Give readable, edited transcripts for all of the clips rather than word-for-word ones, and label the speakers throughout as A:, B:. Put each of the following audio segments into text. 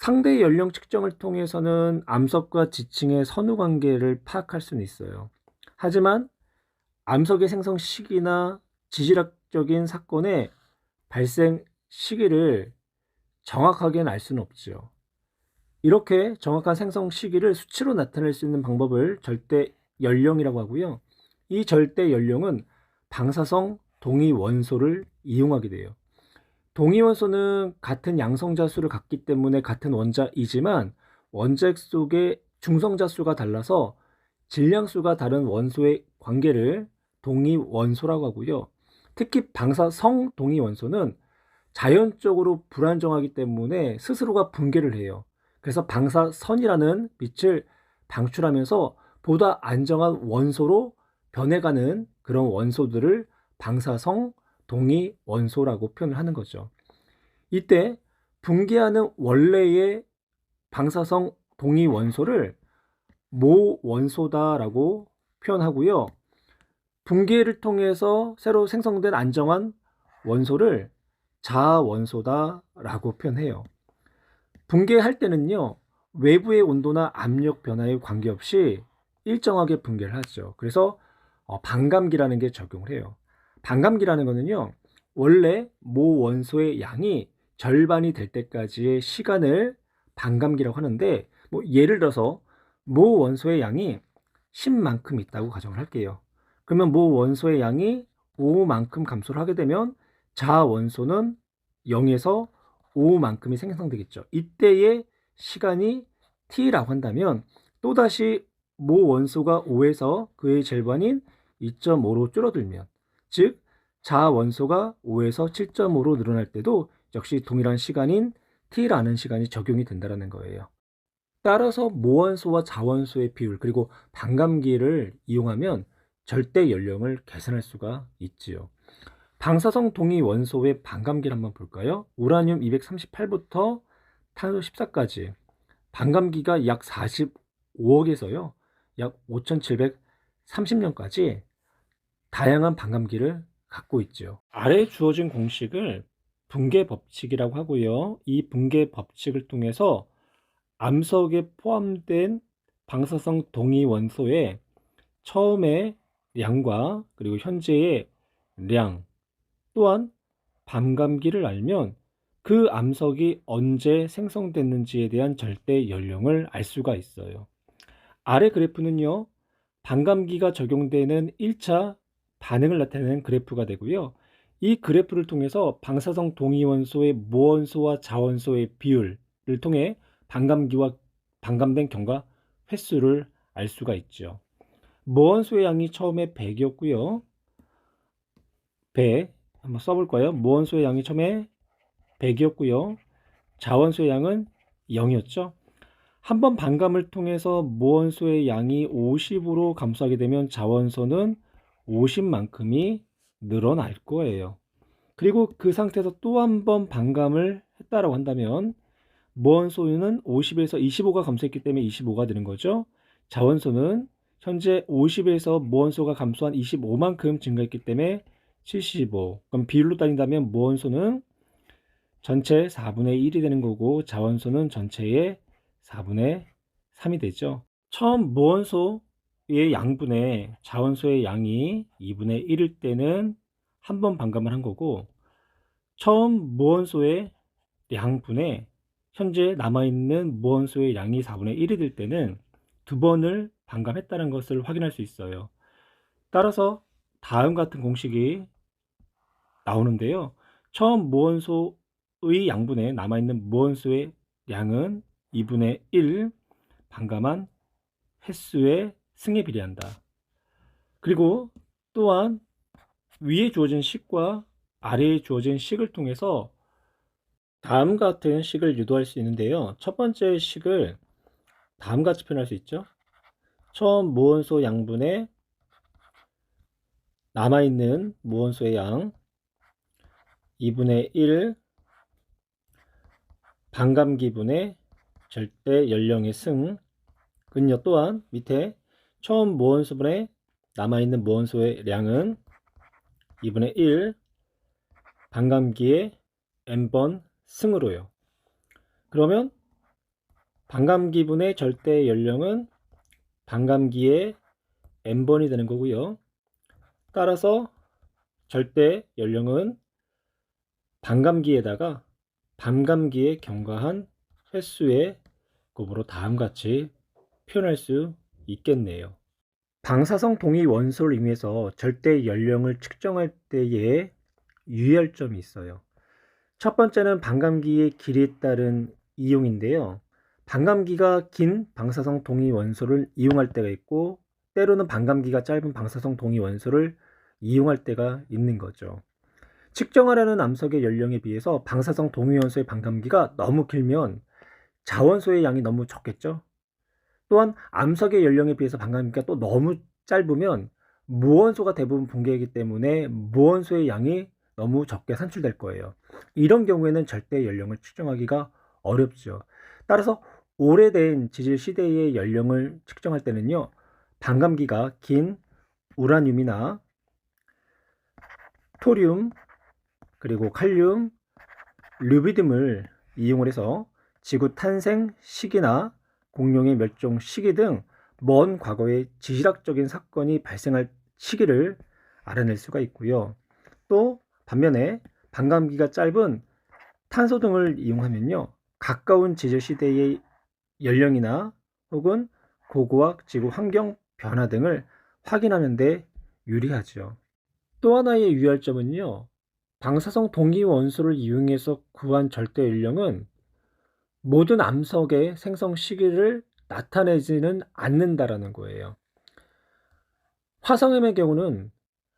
A: 상대 연령 측정을 통해서는 암석과 지층의 선후 관계를 파악할 수는 있어요. 하지만 암석의 생성 시기나 지질학적인 사건의 발생 시기를 정확하게는 알 수는 없죠. 이렇게 정확한 생성 시기를 수치로 나타낼 수 있는 방법을 절대 연령이라고 하고요. 이 절대 연령은 방사성 동위 원소를 이용하게 돼요. 동위 원소는 같은 양성자 수를 갖기 때문에 같은 원자이지만 원자핵 속의 중성자 수가 달라서 질량수가 다른 원소의 관계를 동위 원소라고 하고요. 특히 방사성 동위 원소는 자연적으로 불안정하기 때문에 스스로가 붕괴를 해요. 그래서 방사선이라는 빛을 방출하면서 보다 안정한 원소로 변해가는 그런 원소들을 방사성 동위 원소라고 표현을 하는 거죠. 이때 붕괴하는 원래의 방사성 동위 원소를 모 원소다라고 표현하고요. 붕괴를 통해서 새로 생성된 안정한 원소를 자원소다라고 표현해요. 붕괴할 때는요, 외부의 온도나 압력 변화에 관계없이 일정하게 붕괴를 하죠. 그래서 반감기라는 게 적용을 해요. 반감기라는 거는요, 원래 모 원소의 양이 절반이 될 때까지의 시간을 반감기라고 하는데, 뭐 예를 들어서 모 원소의 양이 10만큼 있다고 가정을 할게요. 그러면 모 원소의 양이 5만큼 감소를 하게 되면 자원소는 0에서 5만큼이 생성되겠죠. 이때의 시간이 t라고 한다면 또다시 모 원소가 5에서 그의 절반인 2.5로 줄어들면, 즉 자원소가 5에서 7.5로 늘어날 때도 역시 동일한 시간인 t라는 시간이 적용이 된다는 거예요. 따라서 모원소와 자원소의 비율 그리고 반감기를 이용하면 절대 연령을 계산할 수가 있지요. 방사성 동위 원소의 반감기를 한번 볼까요? 우라늄 238부터 탄소 14까지 반감기가 약 45억에서요. 약 5730년까지 다양한 반감기를 갖고 있죠. 아래 주어진 공식을 붕괴 법칙이라고 하고요. 이 붕괴 법칙을 통해서 암석에 포함된 방사성 동위 원소의 처음의 양과 그리고 현재의 량 또한 반감기를 알면 그 암석이 언제 생성됐는지에 대한 절대 연령을 알 수가 있어요. 아래 그래프는요, 반감기가 적용되는 1차 반응을 나타내는 그래프가 되고요. 이 그래프를 통해서 방사성 동위원소의 무원소와 자원소의 비율을 통해 반감기와 반감된 경과 횟수를 알 수가 있죠. 무원소의 양이 처음에 100이었고요. 100 한번 써볼까요? 무원소의 양이 처음에 100이었고요. 자원소의 양은 0이었죠. 한번 반감을 통해서 무원소의 양이 50으로 감소하게 되면 자원소는 50만큼이 늘어날 거예요. 그리고 그 상태에서 또 한 번 반감을 했다라고 한다면 무원소는 50에서 25가 감소했기 때문에 25가 되는 거죠. 자원소는 현재 50에서 무원소가 감소한 25만큼 증가했기 때문에 75. 그럼 비율로 따진다면 무원소는 전체 4분의 1이 되는 거고 자원소는 전체의 4분의 3이 되죠. 처음 무원소의 양분의 자원소의 양이 2분의 1일 때는 한 번 반감을 한 거고, 처음 무원소의 양분의 현재 남아있는 무원소의 양이 4분의 1이 될 때는 두 번을 반감했다는 것을 확인할 수 있어요. 따라서 다음 같은 공식이 나오는데요. 처음 무원소의 양분에 남아있는 무원소의 양은 2분의 1 반감한 횟수의 승에 비례한다. 그리고 또한 위에 주어진 식과 아래에 주어진 식을 통해서 다음과 같은 식을 유도할 수 있는데요. 첫 번째 식을 다음과 같이 표현할 수 있죠. 처음 무원소 양분에 남아있는 무원소의 양 2분의 1 반감기분의 절대 연령의 승은요, 또한 밑에 처음 무원소분에 남아있는 무원소의 량은 2분의 1 반감기의 n번 승으로요. 그러면 반감기분의 절대 연령은 반감기의 n번이 되는 거고요. 따라서 절대 연령은 반감기에다가 반감기에 경과한 횟수의 곱으로 다음과 같이 표현할 수 있겠네요. 방사성 동위 원소를 이용해서 절대 연령을 측정할 때에 유의할 점이 있어요. 첫 번째는 반감기의 길이에 따른 이용인데요. 반감기가 긴 방사성 동위 원소를 이용할 때가 있고, 때로는 반감기가 짧은 방사성 동위 원소를 이용할 때가 있는 거죠. 측정하려는 암석의 연령에 비해서 방사성 동위 원소의 반감기가 너무 길면 자원소의 양이 너무 적겠죠. 또한 암석의 연령에 비해서 반감기가 또 너무 짧으면 무원소가 대부분 붕괴이기 때문에 무원소의 양이 너무 적게 산출될 거예요. 이런 경우에는 절대 연령을 측정하기가 어렵죠. 따라서 오래된 지질 시대의 연령을 측정할 때는요, 반감기가 긴 우라늄이나 토륨, 그리고 칼륨, 르비듐을 이용을 해서 지구 탄생 시기나 공룡의 멸종 시기 등 먼 과거의 지질학적인 사건이 발생할 시기를 알아낼 수가 있고요. 또 반면에 반감기가 짧은 탄소 등을 이용하면요, 가까운 지질 시대의 연령이나 혹은 고고학 지구 환경 변화 등을 확인하는 데 유리하죠. 또 하나의 유의할 점은요, 방사성 동위 원소를 이용해서 구한 절대 연령은 모든 암석의 생성 시기를 나타내지는 않는다라는 거예요. 화성암의 경우는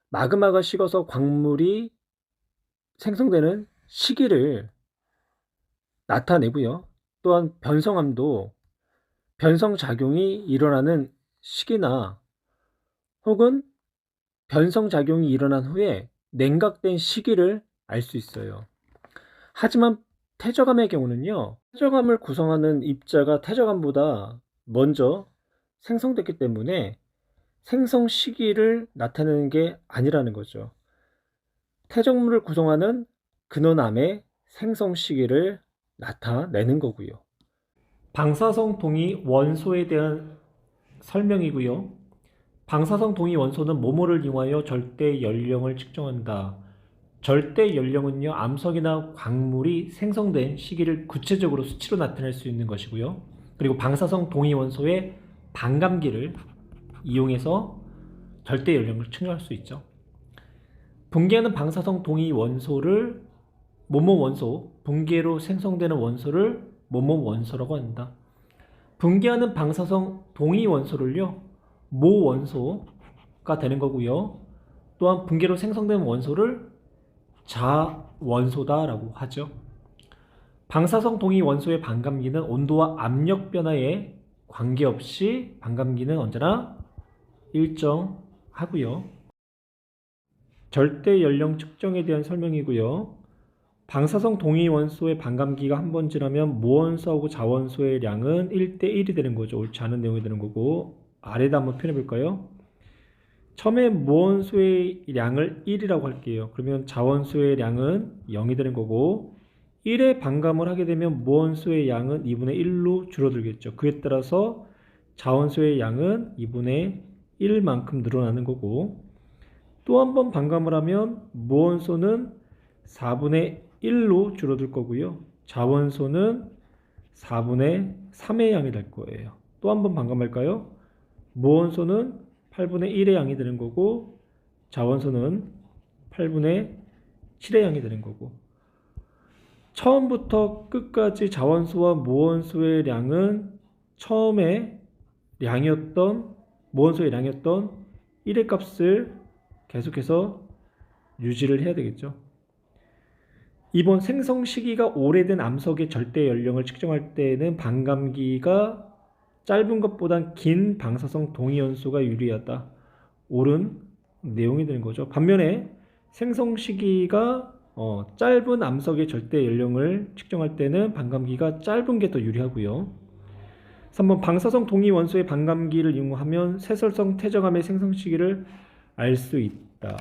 A: 마그마가 식어서 광물이 생성되는 시기를 나타내고요. 또한 변성암도 변성작용이 일어나는 시기나 혹은 변성작용이 일어난 후에 냉각된 시기를 알 수 있어요. 하지만 태저암의 경우는요, 태저암을 구성하는 입자가 태저암보다 먼저 생성됐기 때문에 생성 시기를 나타내는 게 아니라는 거죠. 태적물을 구성하는 근원암의 생성 시기를 나타내는 거고요. 방사성 동위 원소에 대한 설명이고요. 방사성 동위 원소는 뭐뭐를 이용하여 절대 연령을 측정한다. 절대 연령은요, 암석이나 광물이 생성된 시기를 구체적으로 수치로 나타낼 수 있는 것이고요. 그리고 방사성 동위 원소의 반감기를 이용해서 절대 연령을 측정할 수 있죠. 붕괴하는 방사성 동위 원소를 뭐뭐 원소, 붕괴로 생성되는 원소를 뭐뭐 원소라고 한다. 붕괴하는 방사성 동위 원소를요, 모 원소가 되는 거고요. 또한 붕괴로 생성된 원소를 자원소다라고 하죠. 방사성 동위 원소의 반감기는 온도와 압력 변화에 관계없이 반감기는 언제나 일정하고요. 절대 연령 측정에 대한 설명이고요. 방사성 동위 원소의 반감기가 한 번 지나면 무원소하고 자원소의 양은 1대1이 되는 거죠. 옳지 않은 내용이 되는 거고, 아래다 한번 표현해 볼까요? 처음에 무원소의 양을 1이라고 할게요. 그러면 자원소의 양은 0이 되는 거고, 1에 반감을 하게 되면 무원소의 양은 2분의 1로 줄어들겠죠. 그에 따라서 자원소의 양은 2분의 1만큼 늘어나는 거고, 또 한 번 반감을 하면 무원소는 4분의 1로 줄어들 거고요. 자원소는 4분의 3의 양이 될 거예요. 또 한 번 반감할까요? 무원소는 8분의 1의 양이 되는 거고, 자원소는 8분의 7의 양이 되는 거고, 처음부터 끝까지 자원소와 무원소의 양은 처음에 무원소의 양이었던 1의 값을 계속해서 유지를 해야 되겠죠. 이번 생성 시기가 오래된 암석의 절대 연령을 측정할 때는 반감기가 짧은 것보단 긴 방사성 동위원소가 유리하다. 옳은 내용이 되는 거죠. 반면에 생성 시기가 짧은 암석의 절대 연령을 측정할 때는 반감기가 짧은 게 더 유리하고요. 3번 방사성 동위 원소의 반감기를 이용하면 세설성 태저감의 생성 시기를 알 수 있다.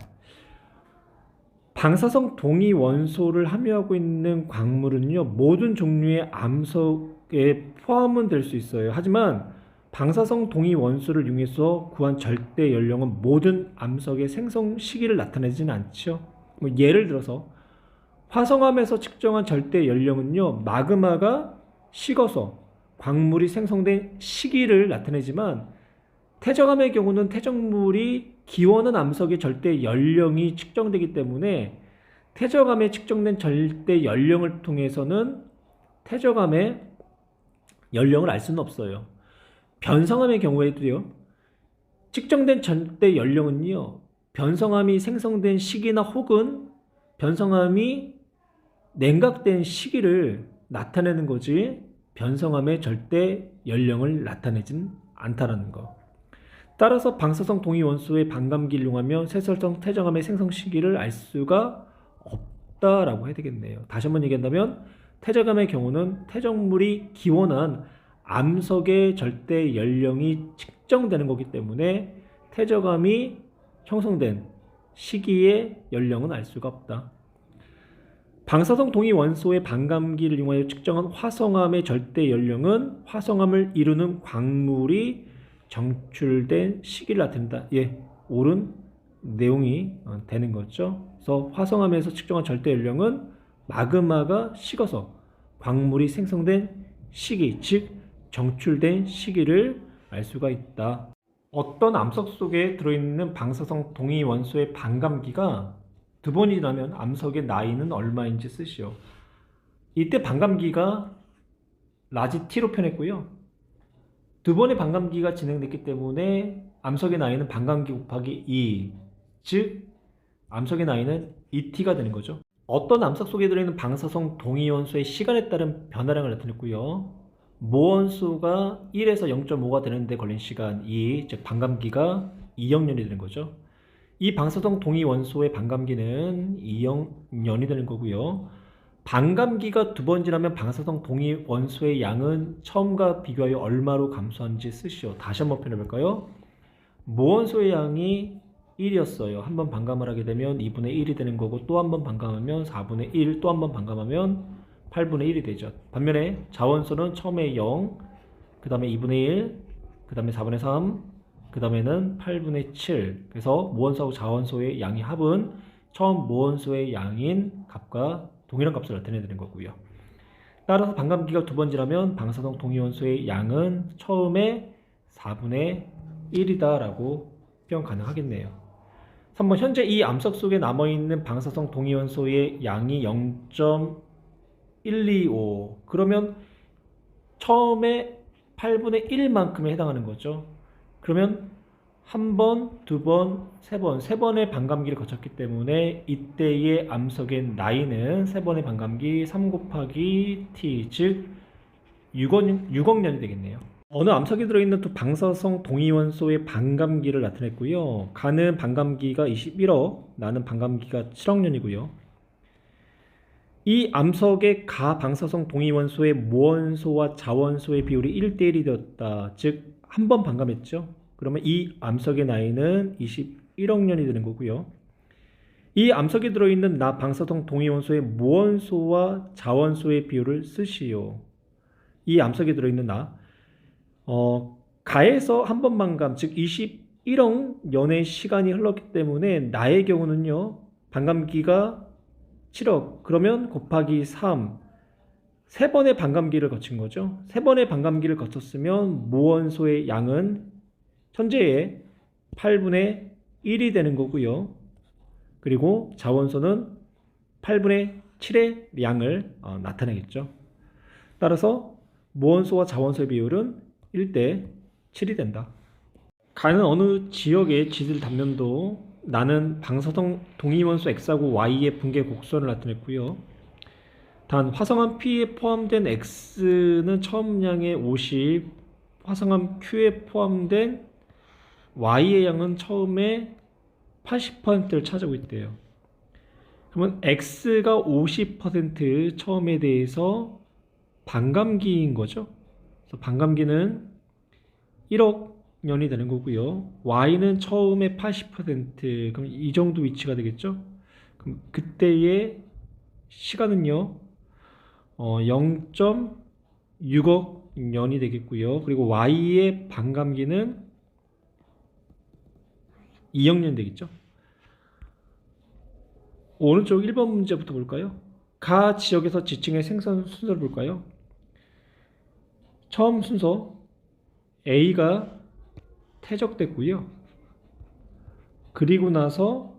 A: 방사성 동위 원소를 함유하고 있는 광물은요, 모든 종류의 암석 포함은 될 수 있어요. 하지만 방사성 동위 원소를 이용해서 구한 절대 연령은 모든 암석의 생성 시기를 나타내지는 않죠. 뭐 예를 들어서 화성암에서 측정한 절대 연령은요, 마그마가 식어서 광물이 생성된 시기를 나타내지만 태적암의 경우는 태적물이 기원한 암석의 절대 연령이 측정되기 때문에 태적암에 측정된 절대 연령을 통해서는 태적암의 연령을 알 수는 없어요. 변성암의 경우에도요, 측정된 절대 연령은요, 변성암이 생성된 시기나 혹은 변성암이 냉각된 시기를 나타내는 거지 변성암의 절대 연령을 나타내진 않다라는 거. 따라서 방사성 동위 원소의 반감기를 이용하며 세설성 태정암의 생성 시기를 알 수가 없다라고 해야 되겠네요. 다시 한번 얘기한다면 태적암의 경우는 태적물이 기원한 암석의 절대 연령이 측정되는 거기 때문에 태적암이 형성된 시기의 연령은 알 수가 없다. 방사성 동위 원소의 반감기를 이용하여 측정한 화성암의 절대 연령은 화성암을 이루는 광물이 정출된 시기를 나타낸다. 예, 옳은 내용이 되는 거죠. 그래서 화성암에서 측정한 절대 연령은 마그마가 식어서 광물이 생성된 시기, 즉 정출된 시기를 알 수가 있다. 어떤 암석 속에 들어있는 방사성 동위 원소의 반감기가 두 번이라면 암석의 나이는 얼마인지 쓰시오. 이때 반감기가 라지 t로 표현했고요. 두 번의 반감기가 진행됐기 때문에 암석의 나이는 반감기 곱하기 2, 즉 암석의 나이는 2t가 되는 거죠. 어떤 암석 속에 들어있는 방사성 동위원소의 시간에 따른 변화량을 나타냈고요. 모원수가 1에서 0.5가 되는데 걸린 시간 2, 즉 반감기가 2형년이 되는 거죠. 이 방사성 동위 원소의 반감기는 2형년이 되는 거고요. 반감기가 두 번 지나면 방사성 동위 원소의 양은 처음과 비교하여 얼마로 감소한지 쓰시오. 다시 한번 표현해 볼까요? 모원소의 양이 1이었어요. 한 번 반감을 하게 되면 2분의 1이 되는 거고 또 한 번 반감하면 4분의 1, 또 한 번 반감하면 8분의 1이 되죠. 반면에 자원소는 처음에 0, 그 다음에 2분의 1, 그 다음에 4분의 3, 그 다음에는 8분의 7. 그래서 모원소하고 자원소의 양의 합은 처음 모원소의 양인 값과 동일한 값을 나타내는 거고요. 따라서 반감기가 두 번 지나면 방사성 동위원소의 양은 처음에 4분의 1이다 라고 표현 가능하겠네요. 3번 현재 이 암석 속에 남아있는 방사성 동위원소의 양이 0.125. 그러면 처음에 8분의 1만큼에 해당하는 거죠. 그러면 한 번, 두 번, 세 번의 반감기를 거쳤기 때문에 이때의 암석의 나이는 세 번의 반감기 3 곱하기 t, 즉 6억년이 되겠네요. 어느 암석에 들어있는 두 방사성 동위원소의 반감기를 나타냈고요. 가는 반감기가 21억, 나는 반감기가 7억년이고요. 이 암석의 가 방사성 동위원소의 모원소와 자원소의 비율이 1대1이 되었다. 즉 한 번 반감했죠. 그러면 이 암석의 나이는 21억 년이 되는 거고요. 이 암석에 들어있는 나 방사성 동위원소의 모원소와 자원소의 비율을 쓰시오. 이 암석에 들어있는 나 가에서 한 번 반감, 즉 21억 년의 시간이 흘렀기 때문에 나의 경우는요. 반감기가 7억, 그러면 곱하기 3, 세 번의 반감기를 거친 거죠. 세 번의 반감기를 거쳤으면 모원소의 양은 현재의 8분의 1이 되는 거고요. 그리고 자원소는 8분의 7의 양을 나타내겠죠. 따라서 모원소와 자원소의 비율은 1대 7이 된다. 가는 어느 지역의 지질 단면도 나는 방사성 동위원소 X하고 Y의 붕괴 곡선을 나타냈고요. 단 화성암 P에 포함된 X는 처음 양의 50, 화성암 Q에 포함된 Y의 양은 처음에 80%를 차지하고 있대요. 그러면 X가 50% 처음에 대해서 반감기인 거죠. 그래서 반감기는 1억 년이 되는 거고요. Y는 처음에 80%, 그럼 이 정도 위치가 되겠죠. 그럼 그때의 시간은요. 0.5 6억 년이 되겠고요. 그리고 Y의 반감기는 2억 년 되겠죠. 오른쪽 1번 문제부터 볼까요? 가 지역에서 지층의 생성 순서를 볼까요? 처음 순서 A가 퇴적됐고요. 그리고 나서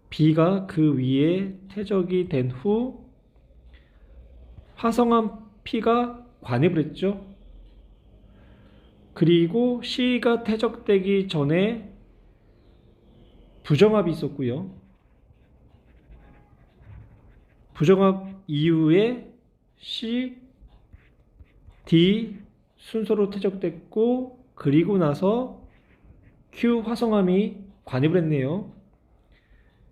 A: B가 그 위에 퇴적이 된 후 화성암 P가 관입을 했죠. 그리고 C가 퇴적되기 전에 부정합이 있었고요. 부정합 이후에 C, D 순서로 퇴적됐고 그리고 나서 Q 화성암이 관입을 했네요.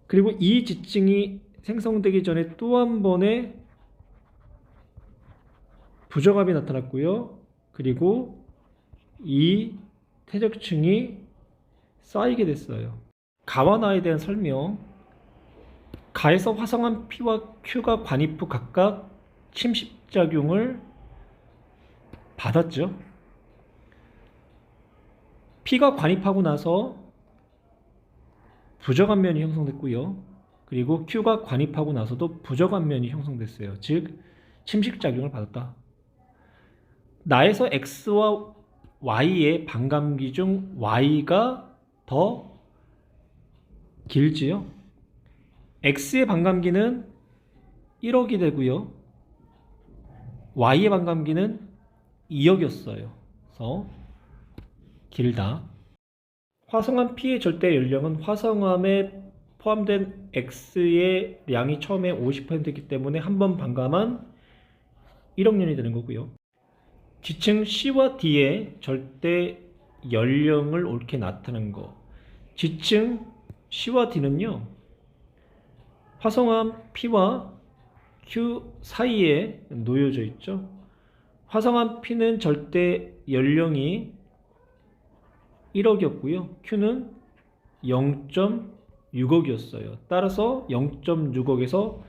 A: 그리고 이 지층이 생성되기 전에 또 한 번의 부정합이 나타났고요. 그리고 이 퇴적층이 쌓이게 됐어요. 가와 나에 대한 설명. 가에서 화성암 P와 Q가 관입 후 각각 침식작용을 받았죠. P가 관입하고 나서 부정압면이 형성됐고요. 그리고 Q가 관입하고 나서도 부정압면이 형성됐어요. 즉 침식작용을 받았다. 나에서 X와 Y의 반감기 중 Y가 더 길지요. X의 반감기는 1억이 되고요. Y의 반감기는 2억이었어요. 그래서 길다. 화성암 P의 절대 연령은 화성암에 포함된 X의 양이 처음에 50%이기 때문에 한 번 반감한 1억 년이 되는 거고요. 지층 C와 D의 절대 연령을 옳게 나타낸 거. 지층 C와 D는요. 화성암 P와 Q 사이에 놓여져 있죠. 화성암 P는 절대 연령이 1억이었고요. Q는 0.6억이었어요. 따라서 0.6억에서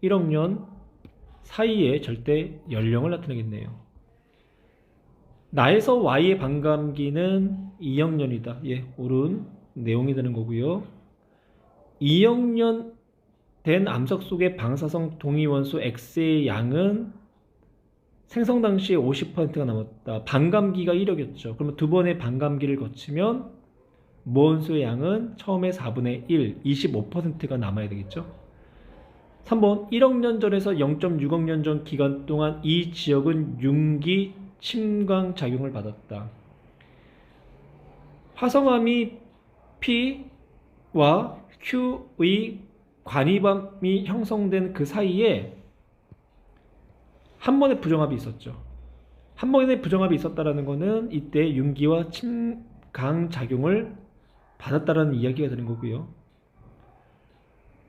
A: 1억 년 사이에 절대 연령을 나타내겠네요. 나에서 Y의 반감기는 2억 년이다. 예, 옳은 내용이 되는 거고요. 2억 년 된 암석 속의 방사성 동위원소 X의 양은 생성 당시에 50%가 남았다. 반감기가 1억이었죠. 그러면 두 번의 반감기를 거치면 무원소의 양은 처음에 4분의 1, 25%가 남아야 되겠죠. 3번 1억 년 전에서 0.6억 년 전 기간 동안 이 지역은 융기 침광 작용을 받았다. 화성암이 P와 Q의 관이밤이 형성된 그 사이에 한 번의 부정합이 있었죠. 한 번의 부정합이 있었다는 것은 이때 융기와 침강 작용을 받았다는 이야기가 되는 거고요.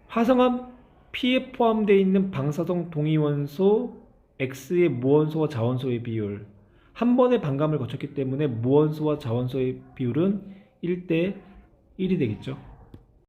A: 화성암 P에 포함되어 있는 방사성 동위원소 X의 무원소와 자원소의 비율. 한 번의 반감을 거쳤기 때문에 무원소와 자원소의 비율은 1대 1이 되겠죠.